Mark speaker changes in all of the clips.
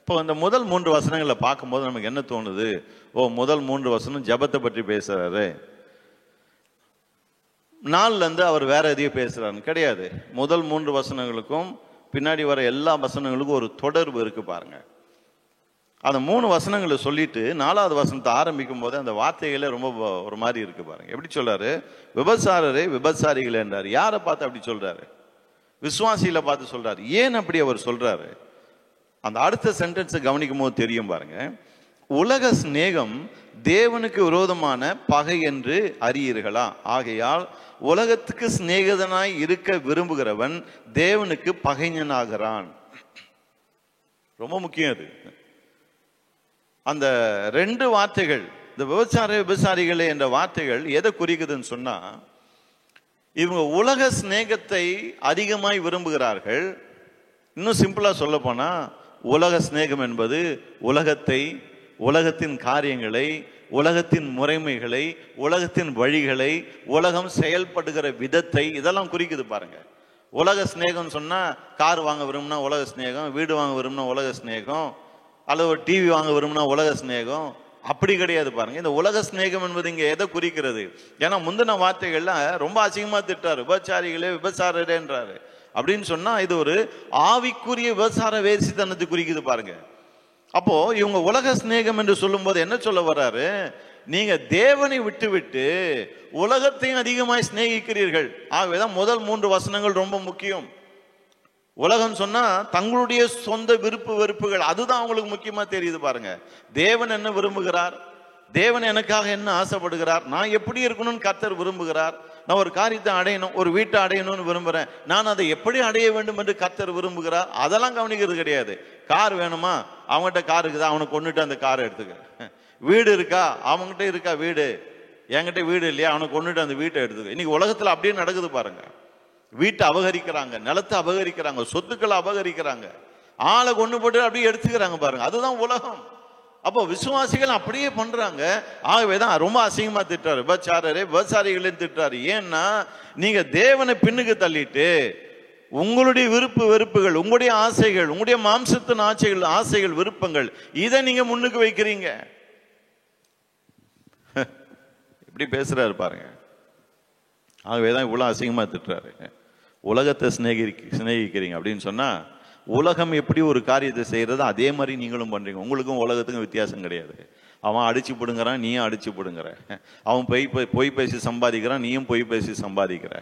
Speaker 1: இப்போ இந்த முதல் 3 வசனங்களை பார்க்கும்போது நமக்கு என்ன தோணுது? முதல் 3 வசனம் ஜபத்தை பற்றி பேசுறாரு, 4லேருந்து அவர் வேற எதையும் பேசுறாருன்னு கிடையாது. முதல் 3 வசனங்களுக்கும் பின்னாடி வர எல்லா வசனங்களுக்கும் ஒரு தொடர்பு இருக்கு பாருங்க. அந்த 3 வசனங்களை சொல்லிட்டு 4வது வசனத்தை ஆரம்பிக்கும் போது அந்த வார்த்தைகளே ரொம்ப ஒரு மாதிரி இருக்கு பாருங்க. எப்படி சொல்றாரு? விபசாரரே விபசாரிகள் என்றார். யாரை பார்த்து அப்படி சொல்றாரு? விசுவாசிகளை பார்த்து சொல்றாரு. ஏன் அப்படி அவர் சொல்றாரு? அந்த அடுத்த சென்டென்ஸை கவனிக்கும் போது தெரியும் பாருங்க. உலக சிநேகம் தேவனுக்கு விரோதமான பகை என்று அறியீர்களா? ஆகையால் உலகத்துக்கு சிநேகிதனாய் இருக்க விரும்புகிறவன் தேவனுக்கு பகைஞனாகிறான். ரொம்ப முக்கியம் அது. அந்த 2 வார்த்தைகள், இந்த விபசாரிகளே என்ற வார்த்தைகள் எதை குறிக்குதுன்னு சொன்னா, இவங்க உலக சிநேகத்தை அதிகமாய் விரும்புகிறார்கள். இன்னும் சிம்பிளா சொல்ல போனா, உலக சிநேகம் என்பது உலகத்தை, உலகத்தின் காரியங்களை, உலகத்தின் முறைமைகளை, உலகத்தின் வழிகளை, உலகம் செயல்படுகிற விதத்தை இதெல்லாம் குறிக்குது பாருங்க. உலக சிநேகம் சொன்னா கார் வாங்க விரும்பினா உலக சிநேகம், வீடு வாங்க விரும்பினா உலக சிநேகம், அல்லது ஒரு டிவி வாங்க விரும்பினா உலக சிநேகம். அப்படி கிடையாது பாருங்க. இந்த உலக சிநேகம் என்பது இங்க எதை குறிக்கிறது? ஏன்னா முந்தின வார்த்தைகள்ல ரொம்ப அசிங்கமா திட்டாரு, விபச்சாரிகளே விபச்சாரரேன்றாரு. அப்படின்னு சொன்னா இது ஒரு ஆவிக்குரிய விபச்சார வேசித்தனத்தை குறிக்குது பாருங்க. அப்போ இவங்க உலக சிநேகம் என்று சொல்லும் போது என்ன சொல்ல வர்றாரு? நீங்க தேவனை விட்டு விட்டு உலகத்தையும் அதிகமாய் சிநேகிக்கிறீர்கள். ஆகவேதான் முதல் 3 வசனங்கள் ரொம்ப முக்கியம். உலகம் சொன்னா தங்களுடைய சொந்த விருப்பு வெறுப்புகள், அதுதான் அவங்களுக்கு முக்கியமா தெரியுது பாருங்க. தேவன் என்ன விரும்புகிறார், தேவன் எனக்காக என்ன ஆசைப்படுகிறார், நான் எப்படி இருக்கணும்னு கர்த்தர் விரும்புகிறார், நான் ஒரு காரியத்தை அடையணும், ஒரு வீட்டை அடையணும்னு விரும்புறேன், நான் அதை எப்படி அடைய வேண்டும் என்று கர்த்தர் விரும்புகிறார், அதெல்லாம் கவனிக்கிறது கிடையாது. கார் வேணுமா, அவங்ககிட்ட கார் இருக்குதா, அவனை கொண்டுட்டு அந்த காரை எடுத்துக்க. வீடு இருக்கா, அவங்ககிட்ட இருக்கா வீடு, என்கிட்ட வீடு இல்லையா, அவனை கொண்டுட்டு அந்த வீட்டை எடுத்துக்க. இன்னைக்கு உலகத்துல அப்படியே நடக்குது பாருங்க. வீட்டை அபகரிக்கிறாங்க, நிலத்தை அபகரிக்கிறாங்க, சொத்துக்களை அபகரிக்கிறாங்க, ஆளை கொண்டு போட்டு அப்படியே எடுத்துக்கிறாங்க பாருங்க. அதுதான் உலகம். அப்போ விசுவாசிகள் அப்படியே பண்றாங்க. ஆகவேதான் ரொம்ப அசிங்கமா திட்டாரு, விபச்சாரரே விபச்சாரிகளையும் திட்டாரு. ஏன்னா நீங்க தேவனை பின்னுக்கு தள்ளிட்டு உங்களுடைய விருப்பு வெறுப்புகள், உங்களுடைய ஆசைகள், உங்களுடைய மாம்சத்தின் ஆசைகள் விருப்பங்கள், இதை நீங்க முன்னுக்கு வைக்கிறீங்க. இப்படி பேசுறாரு பாருங்க. ஆகவேதான் இவ்வளவு அசிங்கமா திட்டுறாரு. உலகத்தை சிநேகிக்கிறீங்க அப்படின்னு சொன்னா, உலகம் எப்படி ஒரு காரியத்தை செய்யறது அதே மாதிரி நீங்களும் பண்றீங்க. உங்களுக்கும் உலகத்துக்கும் வித்தியாசம் கிடையாது. அவன் அடிச்சு போடுங்கிறான், நீயும் அடிச்சு போடுங்கிற. அவன் பொய் பேசி சம்பாதிக்கிறான், நீயும் பொய் பேசி சம்பாதிக்கிற.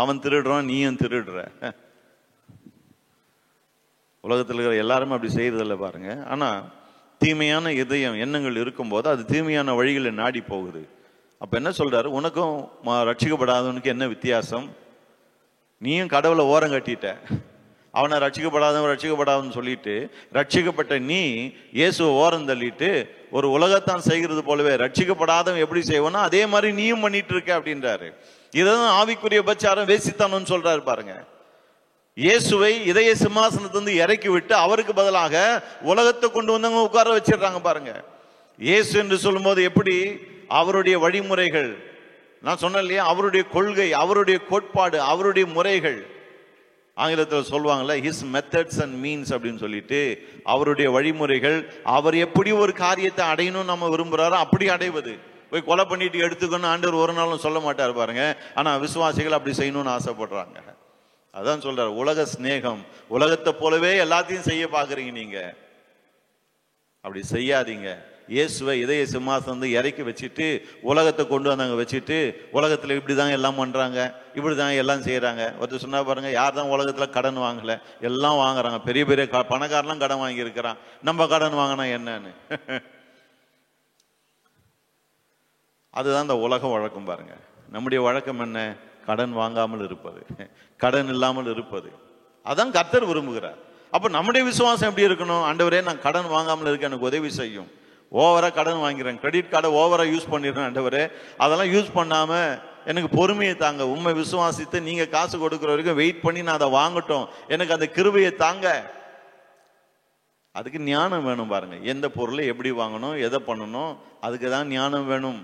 Speaker 1: அவன் திருடுறான், நீயும் திருடுற. உலகத்தில் இருக்கிற எல்லாருமே அப்படி செய்யறதில்ல பாருங்க. ஆனா தீமையான இதயம் எண்ணங்கள் இருக்கும்போது அது தீமையான வழிகளை நாடி போகுது. அப்ப என்ன சொல்றாரு? உனக்கும் ரட்சிக்கப்படாதவனுக்கு என்ன வித்தியாசம்? நீயும் கடவுளை ஓரம் கட்டிட்ட. அவனை ரட்சிக்கப்படாதவன் சொல்லிட்டு, ரட்சிக்கப்பட்ட நீ இயேசுவை ஓரம் தள்ளிட்டு ஒரு உலகத்தான் செய்கிறது போலவே ரட்சிக்கப்படாதவன் எப்படி செய்வானோ அதே மாதிரி நீயும் பண்ணிட்டு இருக்க அப்படின்றாரு. இதான் ஆவிக்குரிய உபச்சாரம், வேசித்தனம்னு சொல்றாரு பாருங்க. இயேசுவை இதய சிம்மாசனத்திலிருந்து இறக்கி விட்டு அவருக்கு பதிலாக உலகத்தை கொண்டு வந்தவங்க உட்கார வச்சிடுறாங்க பாருங்க. இயேசு என்று சொல்லும் போது எப்படி அவருடைய வழிமுறைகள், நான் சொன்னேன் இல்லையா, அவருடைய கொள்கை, அவருடைய கோட்பாடு, அவருடைய முறைகள், ஆங்கிலத்தில் சொல்லுவாங்கல்ல ஹிஸ் மெத்தட்ஸ் அண்ட் மீன்ஸ் அப்படின்னு சொல்லிட்டு, அவருடைய வழிமுறைகள், அவர் எப்படி ஒரு காரியத்தை அடையணும்னு நம்ம விரும்புறாரோ அப்படி அடைவது. போய் கொலை பண்ணிட்டு எடுத்துக்கணும் ஆண்டவர் ஒரு நாளும் சொல்ல மாட்டார் பாருங்க. ஆனா விசுவாசிகள் அப்படி செய்யணும்னு ஆசைப்படுறாங்க. அதான் சொல்றாரு, உலக சிநேகம், உலகத்தை போலவே எல்லாத்தையும் செய்ய பாக்குறீங்க. நீங்க அப்படி செய்யாதீங்க. இயேசுவை இதய சிம்மாசனம் இறக்கி வச்சுட்டு உலகத்தை கொண்டு வந்தாங்க வச்சுட்டு, உலகத்துல இப்படிதான் எல்லாம் பண்றாங்க, இப்படிதான் எல்லாம் செய்யறாங்க. ஒருத்தர் சொன்னா பாருங்க, யார் தான் உலகத்துல கடன் வாங்கல, எல்லாம் வாங்குறாங்க. பெரிய பெரிய பணக்காரெல்லாம் கடன் வாங்கி இருக்கிறான், நம்ம கடன் வாங்கினா என்னன்னு. அதுதான் இந்த உலக வழக்கம் பாருங்க. நம்முடைய வழக்கம் என்ன? கடன் வாங்காமல் இருப்பது, கடன் இல்லாமல் இருப்பது. அதான் கர்த்தர் விரும்புகிறார். அப்ப நம்முடைய விசுவாசம் எப்படி இருக்கணும்? ஆண்டவரே, நான் கடன் வாங்காமல் இருக்க எனக்கு உதவி செய்யும். ஓவரா கடன் வாங்கிறேன், கிரெடிட் கார்டை ஓவரா யூஸ் பண்ணிடுறேன் ஆண்டவரே, அதெல்லாம் யூஸ் பண்ணாம எனக்கு பொறுமையை தாங்க. உண்மை விசுவாசித்து நீங்க காசு கொடுக்குற வரைக்கும் வெயிட் பண்ணி நான் அதை வாங்கட்டும், எனக்கு அந்த கிருபையை தாங்க. அதுக்கு ஞானம் வேணும் பாருங்க. எந்த பொருளை எப்படி வாங்கணும், எதை பண்ணணும், அதுக்கு தான் ஞானம் வேணும்.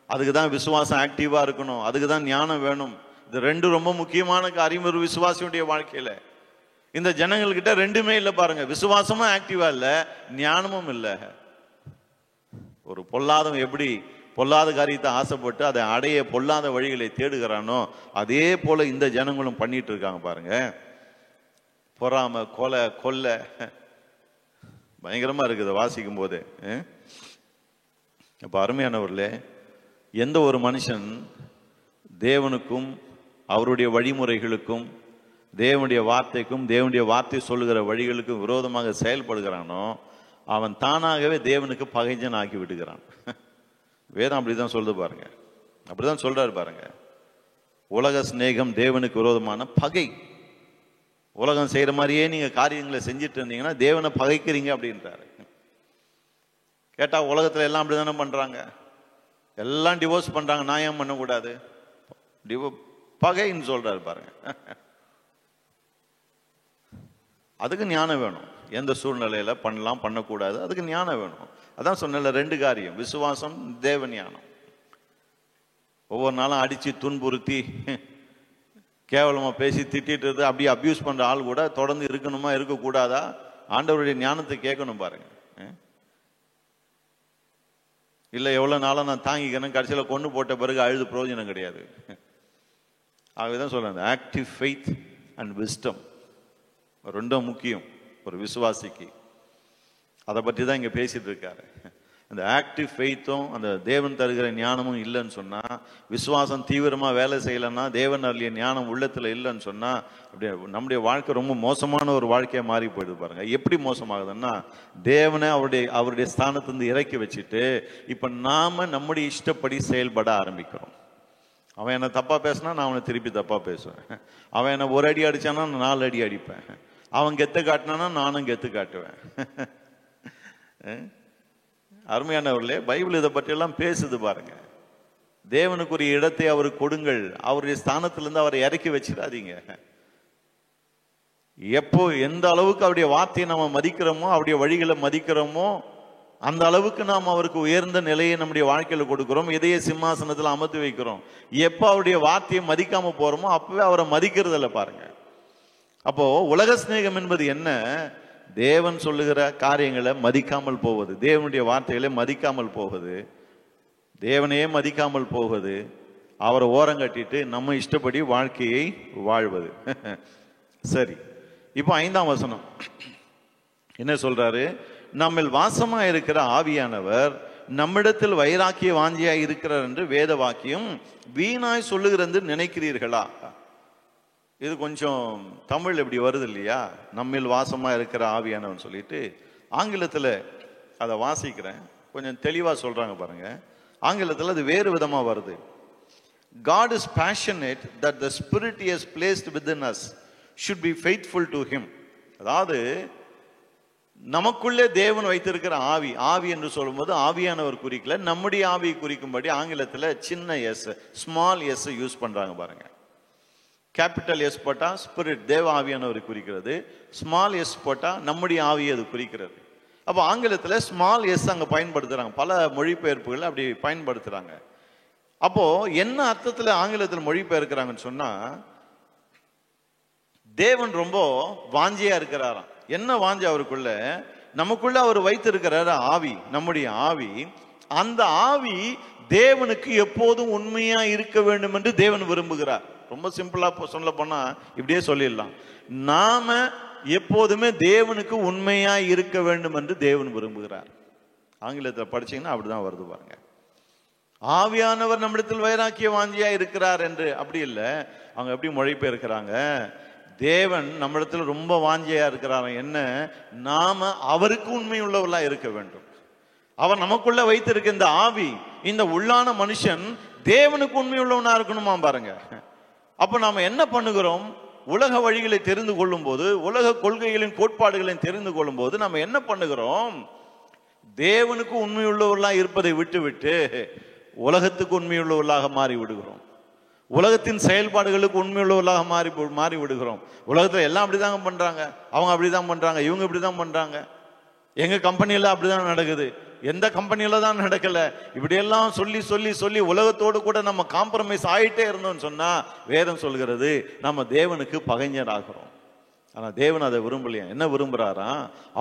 Speaker 1: அதுக்கு தான் விசுவாசம் ஆக்டிவா இருக்கணும், அதுக்கு தான் ஞானம் வேணும். இது ரெண்டு ரொம்ப முக்கியமான காரியம் ஒரு விசுவாசியுடைய வாழ்க்கையில. இந்த ஜனங்கள்கிட்ட ரெண்டுமே இல்லை பாருங்க. விசுவாசமும் ஆக்டிவா இல்லை, ஞானமும் இல்லை. ஒரு பொல்லாதவன் எப்படி பொல்லாத காரியத்தை ஆசைப்பட்டு அதை அடைய பொல்லாத வழிகளை தேடுகிறானோ அதே போல இந்த ஜனங்களும் பண்ணிட்டு இருக்காங்க பாருங்க. பொறாமை, கொலை, கொள்ளை பயங்கரமா இருக்குது வாசிக்கும் போது. அப்ப அருமையானவர்களே, எந்த ஒரு மனுஷன் தேவனுக்கும் அவருடைய வழிமுறைகளுக்கும் தேவனுடைய வார்த்தைக்கும் தேவனுடைய வார்த்தை சொல்லுகிற வழிகளுக்கும் விரோதமாக செயல்படுகிறானோ அவன் தானாகவே தேவனுக்கு பகைஞ்சன் ஆக்கி விடுகிறான். வேதம் அப்படிதான் சொல்லுது பாருங்க, அப்படிதான் சொல்றாரு பாருங்க. உலக சிநேகம் தேவனுக்கு விரோதமான பகை. உலகம் செய்யற மாதிரியே நீங்க காரியங்களை செஞ்சுட்டு இருந்தீங்கன்னா தேவனை பகைக்கிறீங்க அப்படின்றாரு. கேட்டா உலகத்துல எல்லாம் அப்படிதானே பண்றாங்க, எல்லாம் டிவோர்ஸ் பண்றாங்க, நான் ஏன் பண்ணக்கூடாது? பகைன்னு சொல்றாரு பாருங்க. அதுக்கு ஞானம் வேணும். எந்த சூழ்நிலையில பண்ணலாம் பண்ணக்கூடாது, அதுக்கு ஞானம் வேணும். அதான் சொன்ன ரெண்டு காரியம், விசுவாசம், தேவ ஞானம். ஒவ்வொரு நாளும் அடிச்சு துன்புறுத்தி கேவலமா பேசி திட்டிட்டு அப்படியே அபியூஸ் பண்ற ஆள் கூட தொடர்ந்து இருக்கணுமா இருக்கக்கூடாதா? ஆண்டவருடைய ஞானத்தை கேட்கணும் பாருங்க. இல்ல எவ்வளவு நாளா நான் தாங்கிக்கிறேன், கடைசியில கொண்டு போட்ட பிறகு அழுது பிரயோஜனம் கிடையாது. ஆகவேதான் சொல்றேன், ஆக்டிவ் ஃபெய்த் அண்ட் விஸ்டம் ரெண்டும் முக்கியம் ஒரு விசுவாசிக்கு. அதை பற்றி தான் இங்க பேசிட்டு இருக்காரு. அந்த ஆக்டிவ் ஃபெய்த்தும் அந்த தேவன் தருகிற ஞானமும் இல்லைன்னு சொன்னா, விசுவாசம் தீவிரமா வேலை செய்யலைன்னா, தேவன் அருளிய ஞானம் உள்ளத்துல இல்லைன்னு சொன்னா, அப்படியே நம்முடைய வாழ்க்கை ரொம்ப மோசமான ஒரு வாழ்க்கையா மாறி போயிடுது பாருங்க. எப்படி மோசமாகுதுன்னா, தேவனை அவருடைய ஸ்தானத்திலிருந்து இறக்கி வச்சுட்டு இப்ப நாம நம்முடைய இஷ்டப்படி செயல்பட ஆரம்பிக்கிறோம். அவன் என்ன தப்பா பேசினா நான் அவனை திருப்பி தப்பா பேசுவேன். அவன் என்ன ஒரு அடி அடிச்சானா நான் 4 அடி அடிப்பேன். அவன் கெத்து காட்டினானா நானும் கெத்து காட்டுவேன். அருமையானவர்களே, பைபிள் இதை பற்றி எல்லாம் பேசுது பாருங்க. தேவனுக்குரிய இடத்தை அவருக்கு கொடுங்கள், அவருடைய ஸ்தானத்திலிருந்து அவரை இறக்கி வச்சிடாதீங்க. எப்போ எந்த அளவுக்கு அவருடைய வார்த்தையை நம்ம மதிக்கிறோமோ, அவருடைய வழிகளை மதிக்கிறோமோ, அந்த அளவுக்கு நாம் அவருக்கு உயர்ந்த நிலையை நம்முடைய வாழ்க்கையில கொடுக்கிறோம், இதய சிம்மாசனத்தில் அமர்த்தி வைக்கிறோம். எப்போ அவருடைய வார்த்தையை மதிக்காம போறோமோ அப்பவே அவரை மதிக்கிறது இல்லை பாருங்க. அப்போ உலக சிநேகம் என்பது என்ன? தேவன் சொல்லுகிற காரியங்களை மதிக்காமல் போவது, தேவனுடைய வார்த்தைகளை மதிக்காமல் போவது, தேவனையே மதிக்காமல் போவது, அவரை ஓரங்கட்டிட்டு நம்ம இஷ்டப்படி வாழ்க்கையை வாழ்வது. சரி, இப்போ 5ஆம் வசனம் என்ன சொல்றாரு? நம்மில் வாசமா இருக்கிற ஆவியானவர் நம்மிடத்தில் வைராக்கிய வாஞ்சியா இருக்கிறார் என்று வேத வாக்கியம் வீணாய் சொல்லுகிறது நினைக்கிறீர்களா? இது கொஞ்சம் தமிழ் இப்படி வருது இல்லையா, நம்மில் வாசமா இருக்கிற ஆவியானவன் சொல்லிட்டு. ஆங்கிலத்தில் அதை வாசிக்கிறேன், கொஞ்சம் தெளிவா சொல்றாங்க பாருங்க. ஆங்கிலத்தில் அது வேறு விதமா வருது. God is passionate that the spirit he has placed within us should be faithful to him. அதாவது நமக்குள்ளே தேவன் வைத்திருக்கிற ஆவி, ஆவி என்று சொல்லும்போது ஆவியானவர் குறிக்கல, நம்முடைய ஆவியை குறிக்கும்படி ஆங்கிலத்தில் சின்ன எஸ், ஸ்மால் எஸ் யூஸ் பண்றாங்க பாருங்க. கேபிட்டல் எஸ் போட்டா ஸ்பிரிட், தேவ ஆவியானவர் குறிக்கிறது. ஸ்மால் எஸ் போட்டா நம்முடைய ஆவியை அது குறிக்கிறது. அப்போ ஆங்கிலத்தில் ஸ்மால் எஸ் அங்க பயன்படுத்துறாங்க, பல மொழிபெயர்ப்புகள் அப்படி பயன்படுத்துறாங்க. அப்போ என்ன அர்த்தத்தில் ஆங்கிலத்தில் மொழிபெயர்க்கிறாங்கன்னு சொன்னா, தேவன் ரொம்ப வாஞ்சியா இருக்கிறாராம். என்ன வாஞ்சி அவருக்குள்ள? நமக்குள்ள அவர் வைத்திருக்கிறார் ஆவி, நம்முடைய ஆவி. அந்த ஆவி தேவனுக்கு எப்போதும் உண்மையா இருக்க வேண்டும் என்று தேவன் விரும்புகிறார். ரொம்ப சிம்பிளா சொல்ல போனா இப்படியே சொல்லிடலாம், நாம எப்போதுமே தேவனுக்கு உண்மையா இருக்க வேண்டும் என்று தேவன் விரும்புகிறார். ஆங்கிலத்தில் படிச்சீங்கன்னா அப்படிதான் வருது பாருங்க. ஆவியானவர் நம்மிடத்தில் வைராக்கிய வாஞ்சியா இருக்கிறார் என்று அப்படி இல்லை, அவங்க எப்படி மொழிபெயர்க்கிறாங்க, தேவன் நம்மிடத்தில் ரொம்ப வாஞ்சியா இருக்கிறார். என்ன? நாம அவருக்கு உண்மை உள்ளவர்களா இருக்க வேண்டும். அவர் நமக்குள்ள வைத்திருக்க இந்த ஆவி, இந்த உள்ளான மனுஷன் தேவனுக்கு உண்மை உள்ளவனா இருக்கணுமா பாருங்க. அப்ப நாம என்ன பண்ணுகிறோம்? உலக வழிகளை தெரிந்து கொள்ளும் போது, உலக கொள்கைகளின் கோட்பாடுகளையும் தெரிந்து கொள்ளும் போது நம்ம என்ன பண்ணுகிறோம்? தேவனுக்கு உண்மை உள்ளவர்களா இருப்பதை விட்டு விட்டு உலகத்துக்கு உண்மையுள்ளவர்களாக மாறி விடுகிறோம். உலகத்தின் செயல்பாடுகளுக்கு உண்மையுள்ளவர்களாக மாறி விடுகிறோம். உலகத்துல எல்லாம் அப்படிதாங்க பண்றாங்க, அவங்க அப்படிதான் பண்றாங்க, இவங்க இப்படிதான் பண்றாங்க, எங்க கம்பெனியில அப்படிதான் நடக்குது, எந்த கம்பெனியில தான் நடக்கல, இப்படியெல்லாம் சொல்லி சொல்லி சொல்லி உலகத்தோடு கூட நம்ம காம்ப்ரமைஸ் ஆயிட்டே இருந்தோம்னு சொன்னா வேதம் சொல்கிறது நம்ம தேவனுக்கு பகைஞர் ஆகிறோம். ஆனா தேவன் அதை விரும்பலையா. என்ன விரும்புறாரா?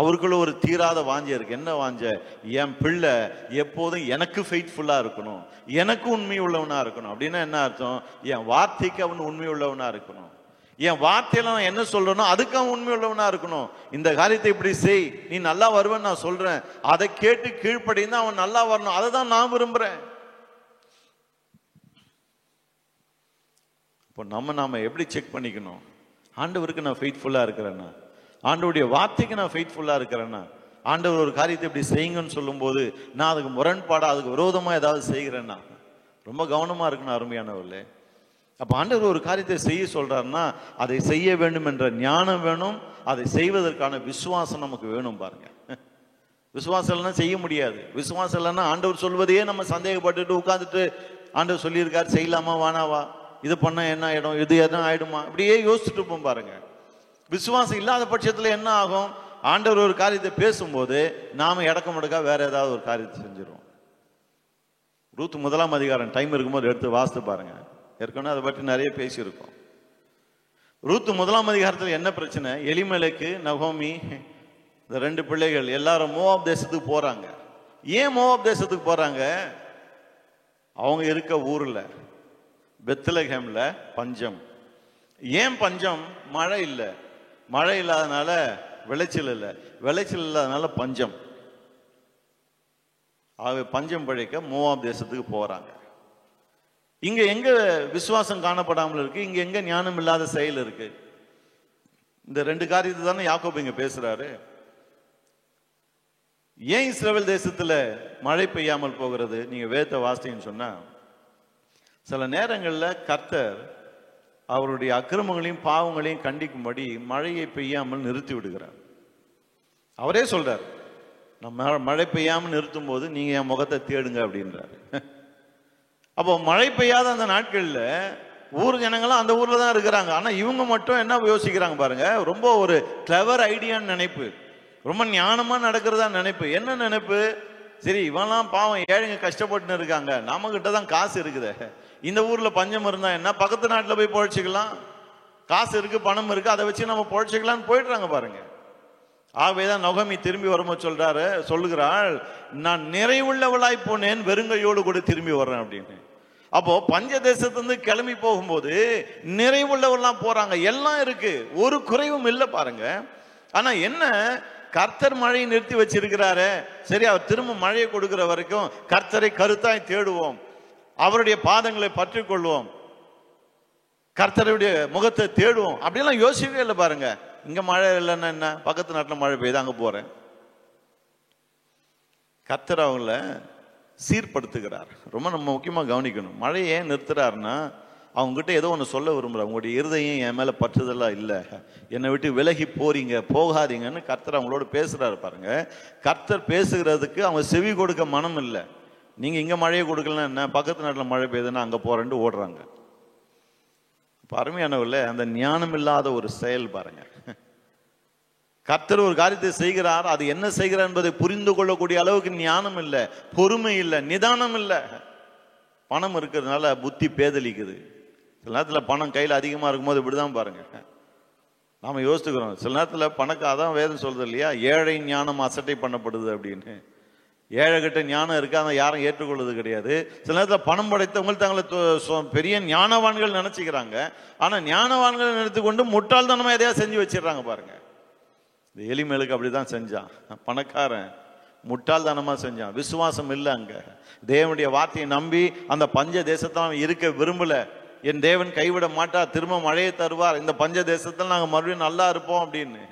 Speaker 1: அவருக்குள்ள ஒரு தீராத வாஞ்சை இருக்கு. என்ன வாஞ்ச? என் பிள்ளை எப்போதும் எனக்கு ஃபெய்த்ஃபுல்லா இருக்கணும், எனக்கு உண்மை உள்ளவனா இருக்கணும். அப்படின்னா என்ன அர்த்தம்? என் வார்த்தைக்கு அவன் உண்மை உள்ளவனா இருக்கணும், என் வார்த்தையில நான் என்ன சொல்றேனோ அதுக்கு அவன் உண்மை உள்ளவனா இருக்கணும். இந்த காரியத்தை இப்படி செய், நீ நல்லா வருவேன்னு நான் சொல்றேன், அதை கேட்டு கீழ்ப்படிந்து அவன் நல்லா வரணும். அதை தான் நான் விரும்புறேன். இப்போ நாம எப்படி செக் பண்ணிக்கணும்? ஆண்டவருக்கு நான் ஃபெய்த்ஃபுல்லா இருக்கிறேன்னா, ஆண்டவருடைய வார்த்தைக்கு நான் ஃபெய்த்ஃபுல்லா இருக்கிறேன்னா, ஆண்டவர் ஒரு காரியத்தை இப்படி செய்யுங்கன்னு சொல்லும்போது நான் அதுக்கு முரண்பாடா அதுக்கு விரோதமா ஏதாவது செய்கிறேன்னா ரொம்ப கவனமா இருக்கணும் அருமையானவர்களே. அப்ப ஆண்டவர் ஒரு காரியத்தை செய்ய சொல்றாருன்னா அதை செய்ய வேண்டும் என்ற ஞானம் வேணும், அதை செய்வதற்கான விசுவாசம் நமக்கு வேணும். பாருங்க, விசுவாசம் இல்லைன்னா செய்ய முடியாது. விசுவாசம் இல்லைன்னா ஆண்டவர் சொல்வதையே நம்ம சந்தேகப்பட்டுட்டு உட்காந்துட்டு ஆண்டவர் சொல்லியிருக்காரு செய்யலாமா வானாவா, இது பண்ண என்ன ஆயிடும், இது என்ன ஆயிடுமா, இப்படியே யோசிச்சுட்டு இருப்போம். பாருங்க, விசுவாசம் இல்லாத பட்சத்தில் என்ன ஆகும்? ஆண்டவர் ஒரு காரியத்தை பேசும்போது நாம இடக்க முடக்கா வேற ஏதாவது ஒரு காரியத்தை செஞ்சிருவோம். ரூத் 1ஆம் அதிகாரம் டைம் இருக்கும்போது எடுத்து வாசித்து பாருங்க. ஏற்கனவே அதை பற்றி நிறைய பேசியிருக்கோம். ரூத் 1ஆம் அதிகாரத்தில் என்ன பிரச்சனை? எலிமெலக்கு, நகோமி, இந்த 2 பிள்ளைகள் எல்லாரும் மோவாப் தேசத்துக்கு போறாங்க. ஏன் மோவாப் தேசத்துக்கு போறாங்க? அவங்க இருக்க ஊர்ல பெத்லகேம்ல பஞ்சம். ஏன் பஞ்சம்? மழை இல்லை. மழை இல்லாதனால விளைச்சல் இல்லை, விளைச்சல் இல்லாதனால பஞ்சம். ஆக பஞ்சம் பழிக்க மோவாப் தேசத்துக்கு போறாங்க. இங்க எங்க விசுவாசம் காணப்படாமல் இருக்கு? இங்க எங்க ஞானம் இல்லாத செயல் இருக்கு? இந்த 2 காரியத்தை தானே யாக்கோபு இங்க பேசுறாரு. ஏன் இஸ்ரவேல் தேசத்துல மழை பெய்யாமல் போகிறது? நீங்க வேதத்தை வாசித்தீங்கன்னு சொன்னா, சில நேரங்களில் கர்த்தர் அவருடைய அக்கிரமங்களையும் பாவங்களையும் கண்டிக்கும்படி மழையை பெய்யாமல் நிறுத்தி விடுகிறார். அவரே சொல்றார், நம்ம மழை பெய்யாமல் நிறுத்தும் போது நீங்க என் முகத்தை தேடுங்க அப்படின்றாரு. அப்போ மழை பெய்யாத அந்த நாட்கள்ல ஊர் ஜனங்களும் அந்த ஊர்ல தான் இருக்கிறாங்க. ஆனா இவங்க மட்டும் என்ன யோசிக்கிறாங்க பாருங்க, ரொம்ப ஒரு கிளவர் ஐடியான்னு நினைப்பு, ரொம்ப ஞானமா நடக்கிறதா நினைப்பு. என்ன நினைப்பு? சரி, இவெல்லாம் பாவம் ஏழைங்க கஷ்டப்பட்டுன்னு இருக்காங்க, நம்ம கிட்ட தான் காசு இருக்குது, இந்த ஊர்ல பஞ்சம் இருந்தா என்ன, பக்கத்து நாட்டில் போய் பொழைச்சிக்கலாம், காசு இருக்கு பணம் இருக்கு, அதை வச்சு நம்ம பொழைச்சிக்கலாம்னு போயிடுறாங்க பாருங்க. ஆகவேதான் நகோமி திரும்பி வரும்போது சொல்லுகிறாள், நான் நிறைவுள்ளவளாய் போனேன், வெறுங்கையோடு கூட திரும்பி வர்றேன் அப்படின்னு. அப்போ பஞ்ச தேசத்திலிருந்து கிளம்பி போகும்போது நிறைவுள்ளவெல்லாம் போறாங்க, எல்லாம் இருக்கு, ஒரு குறைவும் இல்லை பாருங்க. ஆனா என்ன, கர்த்தர் மழையை நிறுத்தி வச்சிருக்கிறாரு, சரி அவர் திரும்ப மழையை கொடுக்கிற வரைக்கும் கர்த்தரை கருத்தாய் தேடுவோம், அவருடைய பாதங்களை பற்றி கொள்வோம், கர்த்தருடைய முகத்தை தேடுவோம் அப்படிலாம் யோசிக்கவே இல்லை பாருங்க. இங்க மழை இல்லைன்னா என்ன, பக்கத்து நாட்டில் மழை பெய்யுது அங்க போறேன். கர்த்தர் அவங்கள சீர்படுத்துகிறார். ரொம்ப நம்ம முக்கியமா கவனிக்கணும். மழையை ஏன் நிறுத்துறாருன்னா அவங்க கிட்ட ஏதோ ஒன்று சொல்ல விரும்புற, உங்களுடைய இருதயம் என் மேல பற்றுதெல்லாம் இல்லை, என்னை விட்டு விலகி போறீங்க, போகாதீங்கன்னு கர்த்தர் அவங்களோட பேசுறாரு பாருங்க. கர்த்தர் பேசுகிறதுக்கு அவங்க செவி கொடுக்க மனம் இல்லை. நீங்க இங்க மழையை கொடுக்கலாம் என்ன, பக்கத்து நாட்டில் மழை பெய்யுதுன்னா அங்க போறேன்னு ஓடுறாங்க. அருமையானவர்களே, அந்த ஞானம் இல்லாத ஒரு செயல் பாருங்க. கர்த்தர் ஒரு காரியத்தை செய்கிறார், அது என்ன செய்கிறார் என்பதை புரிந்து கொள்ளக்கூடிய அளவுக்கு ஞானம் இல்லை, பொறுமை இல்லை, நிதானம் இல்லை. பணம் இருக்கிறதுனால புத்தி பேதலிக்குது. சில நேரத்தில் பணம் கையில் அதிகமாக இருக்கும்போது இப்படிதான் பாருங்க, நாம யோசிச்சுக்கிறோம். சில நேரத்தில் பணக்கு அதான் வேதம் சொல்றது இல்லையா, ஏழை ஞானம் அசட்டை பண்ணப்படுது அப்படின்னு. ஏழை கிட்ட ஞானம் இருக்கு, அதை யாரும் ஏற்றுக்கொள்வது கிடையாது. சில நேரத்தில் பணம் படைத்தவங்க தங்களை பெரிய ஞானவான்கள் நினைச்சுக்கிறாங்க. ஆனா ஞானவான்கள் நினைத்துக்கொண்டு முட்டாள்தனமா எதையா செஞ்சு வச்சிடறாங்க பாருங்க. இந்த எலிமேலுக்கு அப்படிதான் செஞ்சான். பணக்காரன் முட்டாள்தனமா செஞ்சான், விசுவாசம் இல்லை. அங்க தேவனுடைய வார்த்தையை நம்பி அந்த பஞ்ச தேசத்தான் இருக்க விரும்பல. என் தேவன் கைவிட மாட்டார், திரும்ப மழையை தருவார், இந்த பஞ்ச தேசத்தில் நாங்கள் மறுபடியும் நல்லா இருப்போம் அப்படின்னு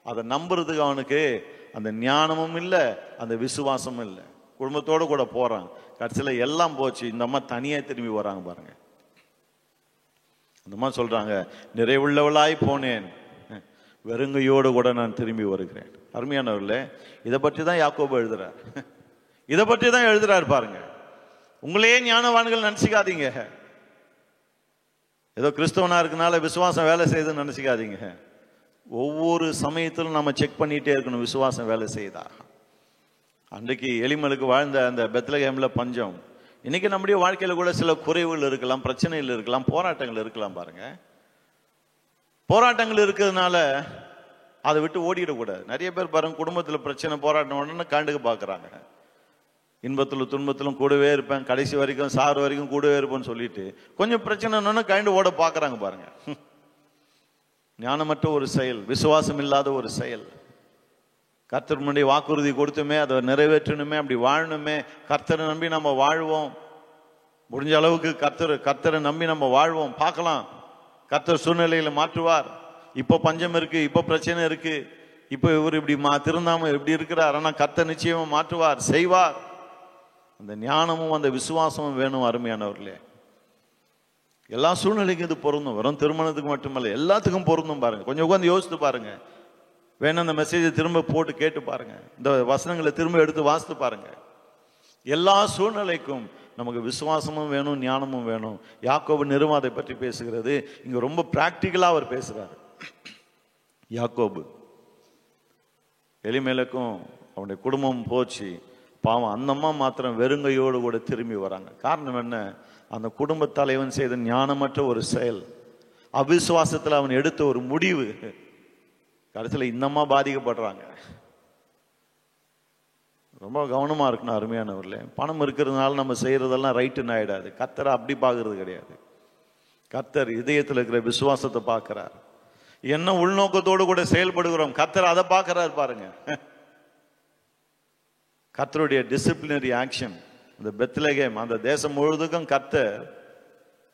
Speaker 1: அதை நம்புறதுக்கு அவனுக்கு அந்த ஞானமும் இல்லை, அந்த விசுவாசமும் இல்லை. குடும்பத்தோடு கூட போறான், கடைசியில் எல்லாம் போச்சு. இந்த அம்மா தனியாக திரும்பி வராங்க பாருங்க. அந்த அம்மா சொல்றாங்க, நிறைவுள்ளவளாய் போனேன், வெறுங்கையோடு கூட நான் திரும்பி வருகிறேன். அருமையானவர்களே, இதை பற்றி தான் யாக்கோபு எழுதுறார். இதை பற்றி தான் எழுதுறாரு பாருங்க. உங்களே ஞானவான்கள் நினைச்சுக்காதீங்க, ஏதோ கிறிஸ்தவனா இருக்கனால விசுவாசம் வேலை செய்யுதுன்னு நினைச்சுக்காதீங்க. ஒவ்வொரு சமயத்திலும் நம்ம செக் பண்ணிட்டே இருக்கணும், விசுவாசம் வேலை செய்தா. அன்றைக்கு எலிமலுக்கு வாழ்ந்த அந்த பெத்லகேம்ல பஞ்சம், இன்னைக்கு நம்முடைய வாழ்க்கையில கூட சில குறைவுகள் இருக்கலாம், பிரச்சனைகள் இருக்கலாம், போராட்டங்கள் இருக்கலாம் பாருங்க. போராட்டங்கள் இருக்கிறதுனால அதை விட்டு ஓடிடக்கூடாது. நிறைய பேர் பாருங்க, குடும்பத்தில் பிரச்சனை போராட்டம் உடனே கண்டுக்க பார்க்குறாங்க. இன்பத்திலும் துன்பத்திலும் கூடவே இருப்பேன், கடைசி வரைக்கும் சாறு வரைக்கும் கூடவே இருப்பேன்னு சொல்லிட்டு கொஞ்சம் பிரச்சனைன்னு கண்டு ஓட பார்க்குறாங்க பாருங்க. ஞானமற்ற ஒரு செயல், விசுவாசம் இல்லாத ஒரு செயல். கர்த்தர் முன்னாடி வாக்குறுதி கொடுத்துமே அதை நிறைவேற்றணுமே, அப்படி வாழணுமே. கர்த்தரை நம்பி நம்ம வாழ்வோம், முடிஞ்ச அளவுக்கு கர்த்தரை நம்பி நம்ம வாழ்வோம். பார்க்கலாம், கர்த்தர் சூழ்நிலையில மாற்றுவார். இப்போ பஞ்சம் இருக்கு, இப்போ பிரச்சனை இருக்கு, இப்போ இவர் இப்படி திருந்தாம இப்படி இருக்கிறார், ஆனா கர்த்தர் நிச்சயமா மாற்றுவார், செய்வார். அந்த ஞானமும் அந்த விசுவாசமும் வேணும் அருமையானவர்களே. எல்லா சூழ்நிலைக்கும் இது பொருந்தும், வெறும் திருமணத்துக்கு மட்டுமல்ல, எல்லாத்துக்கும் பொருந்தும். பாருங்க, கொஞ்சம் உட்காந்து யோசித்து பாருங்க. வேணும் அந்த மெசேஜை திரும்ப போட்டு கேட்டு பாருங்க, இந்த வசனங்களை திரும்ப எடுத்து வாசித்து பாருங்க. எல்லா சூழ்நிலைக்கும் நமக்கு விசுவாசமும் வேணும், ஞானமும் வேணும். யாக்கோபு நிருபத்தை பற்றி பேசுகிறது இங்க ரொம்ப பிராக்டிக்கலா அவர் பேசுறாரு. யாக்கோபு எலிமேலக்கும் அவனுடைய குடும்பம் போச்சு, பாவம் அந்த அம்மா மாத்திரம் வெறுங்கையோடு கூட திரும்பி வராங்க. காரணம் என்ன? அந்த குடும்ப தலைவன் செய்த ஞானமற்ற ஒரு செயல், அவிசுவாசத்தில் அவன் எடுத்த ஒரு முடிவு. கடைசியில் இந்த அம்மா பாதிக்கப்படுறாங்க. ரொம்ப கவனமா இருக்கணும் அருமையானவர்களே. பணம் இருக்கிறதுனால நம்ம செய்யறதெல்லாம் ரைட்டுன்னு ஆயிடாது. கர்த்தரை அப்படி பார்க்கறது கிடையாது. கர்த்தர் இதயத்தில் இருக்கிற விசுவாசத்தை பார்க்கிறார். என்ன உள்நோக்கத்தோடு கூட செயல்படுகிறோம், கர்த்தர் அதை பார்க்கிறார் பாருங்க. கர்த்தருடைய டிசிப்ளினரி ஆக்ஷன், அந்த பெத்லகேம் அந்த தேசம் முழுவதுக்கும் கர்த்தர்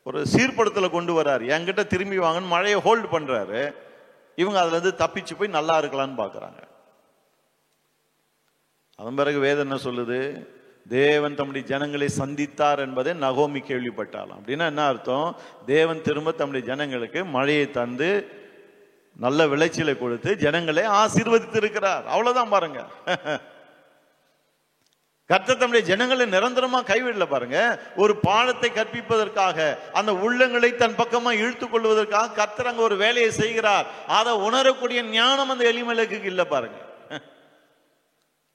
Speaker 1: ஒரு சீர்படுத்தலை கொண்டு வர்றார். என்கிட்ட திரும்பி வாங்கன்னு மழையை ஹோல்டு பண்றாரு. இவங்க அதுல இருந்து தப்பிச்சு போய் நல்லா இருக்கலான்னு பாக்குறாங்க. அதன் பிறகு வேதம் என்ன சொல்லுது? தேவன் தம்முடைய ஜனங்களை சந்தித்தார் என்பதை நகோமி கேள்விப்பட்டாலாம். அப்படின்னா என்ன அர்த்தம்? தேவன் திரும்ப தம்முடைய ஜனங்களுக்கு மழையை தந்து நல்ல விளைச்சலை கொடுத்து ஜனங்களை ஆசீர்வதித்து இருக்கிறார். அவ்வளவுதான் பாருங்க. கர்த்தர் தம்முடைய ஜனங்களை நிரந்தரமா கைவிடல பாருங்க. ஒரு பாடத்தை கற்பிப்பதற்காக, அந்த உள்ளங்களை தன் பக்கமா இழுத்துக் கொள்வதற்காக கர்த்தர் அங்க ஒரு வேலையை செய்கிறார். அதை உணரக்கூடிய ஞானம் அந்த எலிமெலக்குக்கு இல்ல பாருங்க.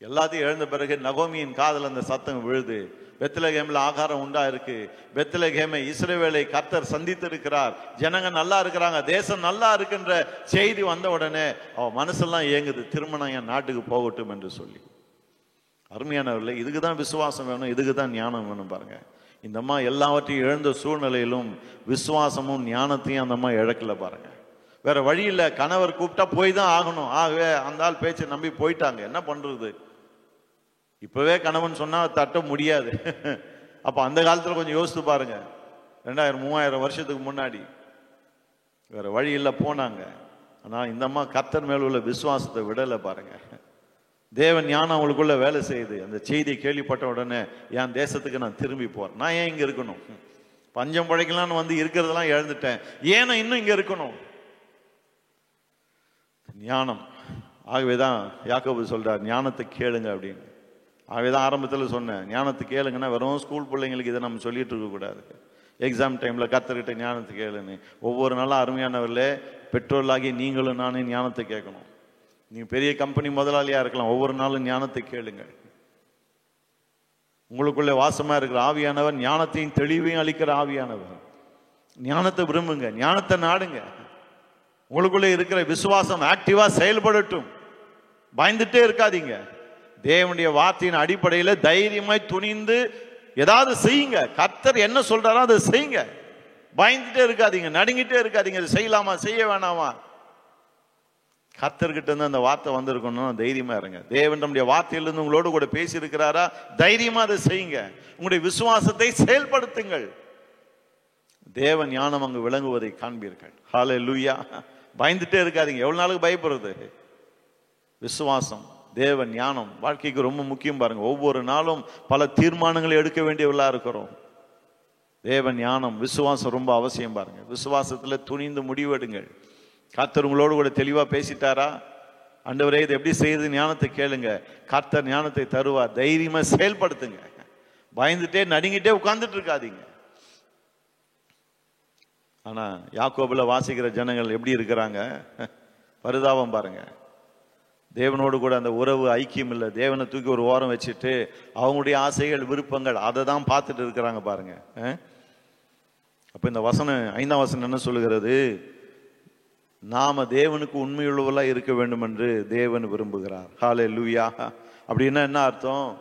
Speaker 1: எல்லாத்தையும் எழுந்த பிறகு நகோமியின் காதல் அந்த சத்தம் விழுது. பெத்லகேம்ல ஆகாரம் உண்டா இருக்கு. பெத்லகேமை இஸ்ரவேலை கர்த்தர் சந்தித்து இருக்கிறார். ஜனங்க நல்லா இருக்கிறாங்க, தேசம் நல்லா இருக்குன்ற செய்தி வந்த உடனே அவ மனசெல்லாம் ஏங்குது, திருமணம் என் நாட்டுக்கு போகட்டும் என்று சொல்லி. அருமையானவர்களே, இதுக்கு தான் விசுவாசம் வேணும், இதுக்கு தான் ஞானம் வேணும் பாருங்க. இந்த அம்மா எல்லாவற்றையும் இழந்த சூழ்நிலையிலும் விசுவாசமும் ஞானத்தையும் அந்த அம்மா இழக்கல பாருங்க. வேற வழி இல்லை, கணவர் கூப்பிட்டா போய் தான் ஆகணும். ஆகவே அந்த ஆள் பேச்சை நம்பி போயிட்டாங்க. என்ன பண்றது? இப்பவே கணவன் சொன்னா தட்ட முடியாது. அப்ப அந்த காலத்துல கொஞ்சம் யோசித்து பாருங்க, 2000-3000 வருஷத்துக்கு முன்னாடி வேற வழி இல்லை, போனாங்க. ஆனா இந்த அம்மா கர்த்தர் மேல் உள்ள விசுவாசத்தை விடலை பாருங்க. தேவன் ஞானம் அவங்களுக்குள்ள வேலை செய்யுது. அந்த செய்தியை கேள்விப்பட்ட உடனே என் தேசத்துக்கு நான் திரும்பி போறேன். நான் ஏன் இங்க இருக்கணும்? பஞ்சம் பழைக்கலான்னு வந்து இருக்கிறதெல்லாம் இழந்துட்டேன், ஏன்னா இன்னும் இங்க இருக்கணும்? ஞானம். ஆகவேதான் யாக்கோபு சொல்றார், ஞானத்தை கேளுங்க அப்படின்னு. ஆகவேதான் ஆரம்பத்தில் சொன்னேன், ஞானத்தை கேளுங்கன்னா வெறும் ஸ்கூல் பிள்ளைங்களுக்கு இதை நம்ம சொல்லிட்டு இருக்க கூடாது. எக்ஸாம் டைம்ல கர்த்தர்கிட்ட ஞானத்தை கேளுன்னு. ஒவ்வொரு நாளும் அருமையானவர்களே, பெற்றோர்களாகி நீங்களும் நானே ஞானத்தை கேட்கணும். நீங்க பெரிய கம்பெனி முதலாளியா இருக்கலாம், ஒவ்வொரு நாளும் ஞானத்தை கேளுங்க. உங்களுக்குள்ள வாசமா இருக்கிற ஆவியானவர் ஞானத்தையும் தெளிவையும் அளிக்கிற ஆவியானவர். ஞானத்தை விரும்புங்க, ஞானத்தை நாடுங்க. உங்களுக்குள்ளே இருக்கிற விசுவாசம் ஆக்டிவா செயல்படட்டும். பயந்துட்டே இருக்காதீங்க. தேவனுடைய வார்த்தையின் அடிப்படையில தைரியமாய் துணிந்து ஏதாவது செய்யுங்க. கர்த்தர் என்ன சொல்றாரோ அதை செய்யுங்க. பயந்துட்டே இருக்காதீங்க, நடுங்கிட்டே இருக்காதீங்க. செய்யலாமா செய்ய வேணாமா? கர்த்தர்கிட்ட இருந்து அந்த வார்த்தை வந்திருக்கணும், தைரியமா இருங்க. தேவன் நம்முடைய வார்த்தையிலிருந்து உங்களோடு கூட பேசி இருக்கிறாரா, தைரியமா அதை செய்யுங்க. உங்களுடைய விசுவாசத்தை செயல்படுத்துங்கள். தேவ ஞானம் அங்கு விளங்குவதை காண்பீர்கள். ஹல்லேலூயா. பயந்துட்டே இருக்காதீங்க. எவ்வளவு நாளுக்கு பயப்படுறது? விசுவாசம், தேவ ஞானம் வாழ்க்கைக்கு ரொம்ப முக்கியம் பாருங்க. ஒவ்வொரு நாளும் பல தீர்மானங்களை எடுக்க வேண்டியவர்களா இருக்கிறோம். தேவ ஞானம், விசுவாசம் ரொம்ப அவசியம் பாருங்க. விசுவாசத்துல துணிந்து முடிவெடுங்கள். கர்த்தர் உங்களோடு கூட தெளிவா பேசிட்டாரா, ஆண்டவரே இது எப்படி செய்யுது, ஞானத்தை கேளுங்க. கர்த்தர் ஞானத்தை தருவார். தைரியமா செயல்படுத்துங்க. பயந்துட்டே நடுங்கிட்டே உட்கார்ந்துட்டு இருக்காதீங்க. ஆனா யாக்கோபுல வாசிக்கிற ஜனங்கள் எப்படி இருக்கிறாங்க? பரிதாபம் பாருங்க. தேவனோடு கூட அந்த உறவு ஐக்கியம் இல்லை. தேவனை தூக்கி ஒரு ஓரம் வச்சுட்டு அவங்களுடைய ஆசைகள் விருப்பங்கள் அதை தான் பார்த்துட்டு இருக்கிறாங்க பாருங்க. அப்ப இந்த வசனம் 5ஆம் வசனம் என்ன சொல்லுகிறது? நாம தேவனுக்கு உண்மையுள்ளவர்களா இருக்க வேண்டும் என்று தேவன் விரும்புகிறார். ஹல்லேலூயா. அப்படின்னா என்ன அர்த்தம்?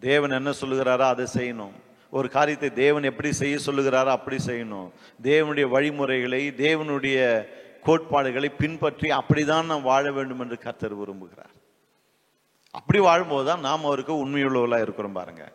Speaker 1: தேவன் என்ன சொல்லுகிறாரோ அதை செய்யணும். ஒரு காரியத்தை தேவன் எப்படி செய்ய சொல்லுகிறாரோ அப்படி செய்யணும். தேவனுடைய வழிமுறைகளை, தேவனுடைய கோட்பாடுகளை பின்பற்றி அப்படிதான் நாம் வாழ வேண்டும் என்று கர்த்தர் விரும்புகிறார். அப்படி வாழும்போது தான் நாம் அவருக்கு உண்மையுள்ளவர்களா இருக்கிறோம் பாருங்க.